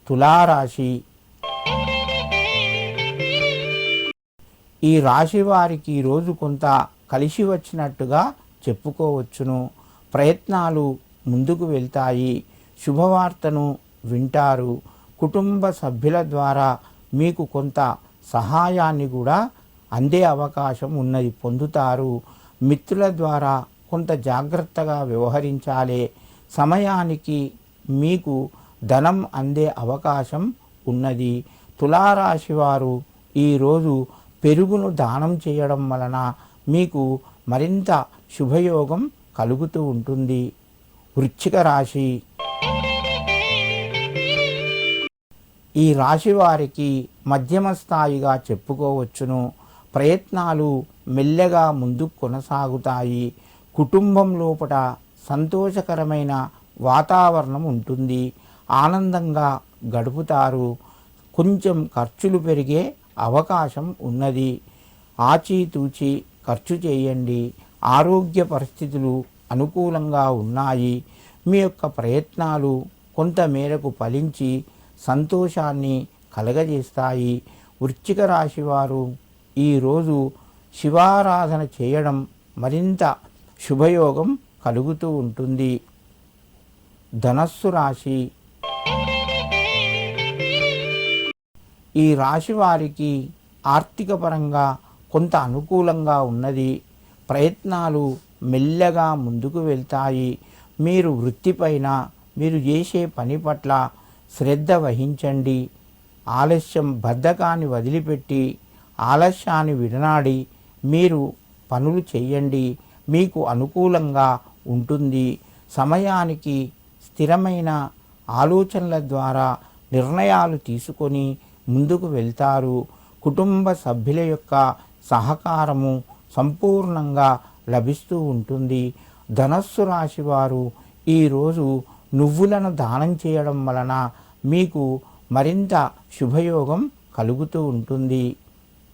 తులారాశి. ఈ రాశి వారికి ఈరోజు కొంత కలిసి వచ్చినట్టుగా చెప్పుకోవచ్చును. ప్రయత్నాలు ముందుకు వెళ్తాయి. శుభవార్తను వింటారు. కుటుంబ సభ్యుల ద్వారా మీకు కొంత సహాయాన్ని కూడా అందే అవకాశం ఉన్నది, పొందుతారు. మిత్రుల ద్వారా కొంత జాగ్రత్తగా వ్యవహరించాలి. సమయానికి మీకు ధనం అందే అవకాశం ఉన్నది. తులారాశి వారు ఈరోజు పెరుగును దానం చేయడం వలన మీకు మరింత శుభయోగం కలుగుతూ ఉంటుంది. వృశ్చిక రాశి. ఈ రాశి వారికి మధ్యమ స్థాయిగా చెప్పుకోవచ్చును. ప్రయత్నాలు మెల్లగా ముందుకు కొనసాగుతాయి. కుటుంబం లోపల సంతోషకరమైన వాతావరణం ఉంటుంది. ఆనందంగా గడుపుతారు. కొంచెం ఖర్చులు పెరిగే అవకాశం ఉన్నది. ఆచితూచి ఖర్చు చేయండి. ఆరోగ్య పరిస్థితులు అనుకూలంగా ఉన్నాయి. మీ యొక్క ప్రయత్నాలు కొంత మేరకు ఫలించి సంతోషాన్ని కలగజేస్తాయి. వృశ్చిక రాశి వారు ఈరోజు శివారాధన చేయడం మరింత శుభయోగం కలుగుతూ ఉంటుంది. ధనస్సు రాశి. ఈ రాశి వారికి ఆర్థిక పరంగా కొంత అనుకూలంగా ఉన్నది. ప్రయత్నాలు మెల్లగా ముందుకు వెళ్తాయి. మీరు వృత్తిపైన, మీరు చేసే పని పట్ల శ్రద్ధ వహించండి. ఆలస్యం, బద్ధకాన్ని వదిలిపెట్టి ఆలస్యాన్ని విడనాడి మీరు పనులు చేయండి. మీకు అనుకూలంగా ఉంటుంది. సమయానికి స్థిరమైన ఆలోచనల ద్వారా నిర్ణయాలు తీసుకొని ముందుకు వెళ్తారు. కుటుంబ సభ్యుల యొక్క సహకారము సంపూర్ణంగా లభిస్తూ ఉంటుంది. ధనస్సు రాశి వారు ఈరోజు నువ్వులను దానం చేయడం వలన మీకు మరింత శుభయోగం కలుగుతూ ఉంటుంది.